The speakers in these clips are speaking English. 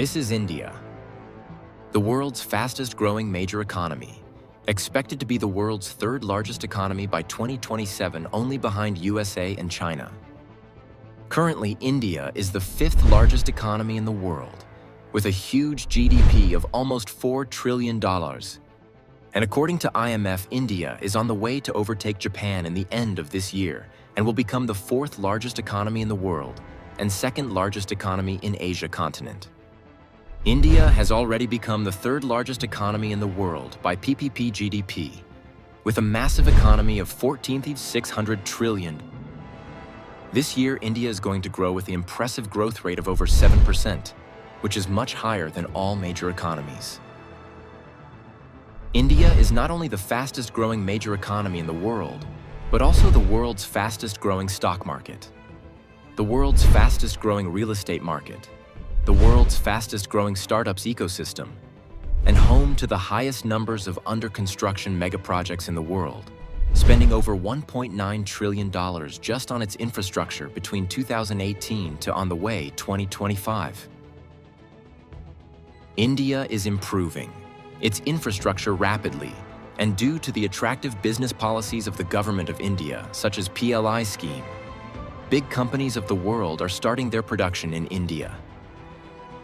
This is India, the world's fastest growing major economy, expected to be the world's third largest economy by 2027, only behind USA and China. Currently, India is the fifth largest economy in the world, with a huge GDP of almost $4 trillion. And according to IMF, India is on the way to overtake Japan in the end of this year and will become the fourth largest economy in the world and second largest economy in Asia continent. India has already become the third largest economy in the world by PPP GDP, with a massive economy of 14,600 trillion. This year, India is going to grow with the impressive growth rate of over 7%, which is much higher than all major economies. India is not only the fastest growing major economy in the world, but also the world's fastest growing stock market, the world's fastest growing real estate market, the world's fastest growing startups ecosystem, and home to the highest numbers of under construction mega projects in the world, spending over $1.9 trillion just on its infrastructure between 2018 to on the way 2025. India is improving its infrastructure rapidly, and due to the attractive business policies of the government of India, such as PLI scheme, big companies of the world are starting their production in India.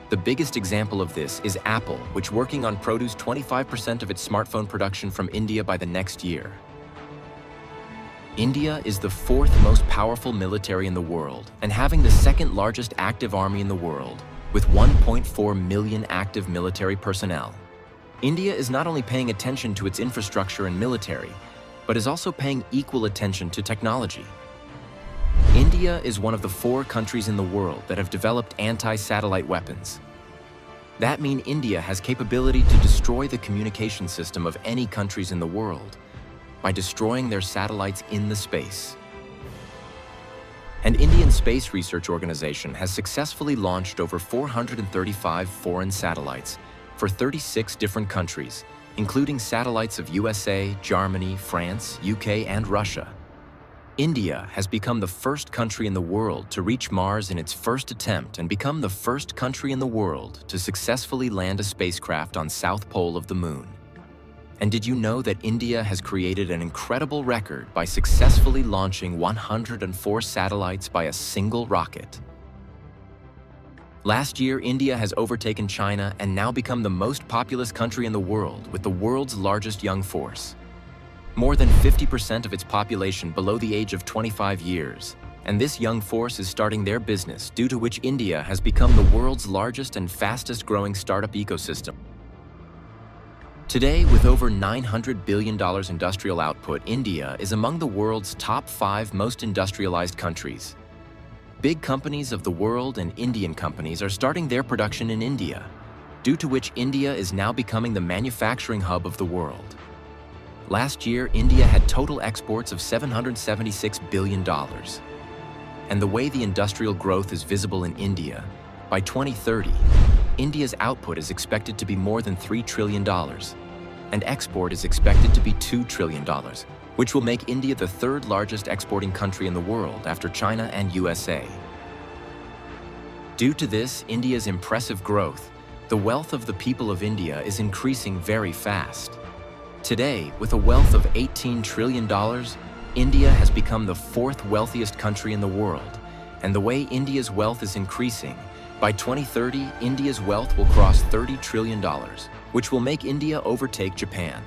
The biggest example of this is Apple, which working on produce 25% of its smartphone production from India by the next year. India is the fourth most powerful military in the world and having the second largest active army in the world, with 1.4 million active military personnel. India is not only paying attention to its infrastructure and military, but is also paying equal attention to technology. India is one of the 4 countries in the world that have developed anti-satellite weapons. That means India has capability to destroy the communication system of any countries in the world by destroying their satellites in the space. An Indian Space Research Organization has successfully launched over 435 foreign satellites for 36 different countries, including satellites of USA, Germany, France, UK, and Russia. India has become the first country in the world to reach Mars in its first attempt and become the first country in the world to successfully land a spacecraft on South Pole of the Moon. And did you know that India has created an incredible record by successfully launching 104 satellites by a single rocket? Last year, India has overtaken China and now become the most populous country in the world with the world's largest young force. More than 50% of its population below the age of 25 years. And this young force is starting their business, due to which India has become the world's largest and fastest growing startup ecosystem. Today, with over $900 billion industrial output, India is among the world's top 5 most industrialized countries. Big companies of the world and Indian companies are starting their production in India, due to which India is now becoming the manufacturing hub of the world. Last year, India had total exports of $776 billion. And the way the industrial growth is visible in India, by 2030, India's output is expected to be more than $3 trillion, and export is expected to be $2 trillion, which will make India the third largest exporting country in the world after China and USA. Due to this, India's impressive growth, the wealth of the people of India is increasing very fast. Today, with a wealth of $18 trillion, India has become the 4th wealthiest country in the world, and the way India's wealth is increasing, by 2030, India's wealth will cross $30 trillion, which will make India overtake Japan.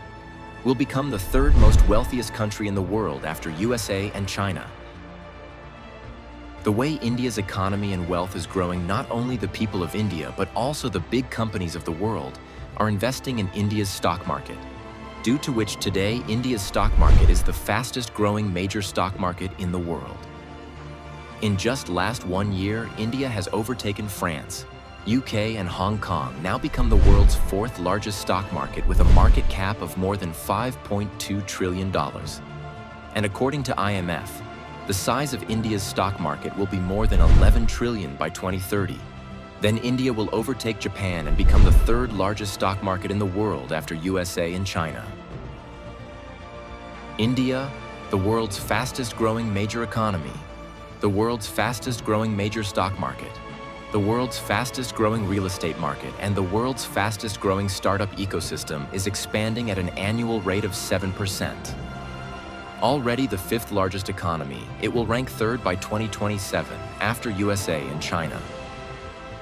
Will become the 3rd most wealthiest country in the world after USA and China. The way India's economy and wealth is growing, not only the people of India, but also the big companies of the world are investing in India's stock market, due to which today India's stock market is the fastest growing major stock market in the world. In just last 1 year, India has overtaken France, UK, and Hong Kong, now become the world's 4th largest stock market with a market cap of more than $5.2 trillion. And according to IMF, the size of India's stock market will be more than 11 trillion by 2030. Then India will overtake Japan and become the 3rd largest stock market in the world after USA and China. India, the world's fastest growing major economy, the world's fastest growing major stock market, The world's fastest growing real estate market and the world's fastest growing startup ecosystem is expanding at an annual rate of 7%. Already the fifth largest economy, it will rank third by 2027 after USA and China.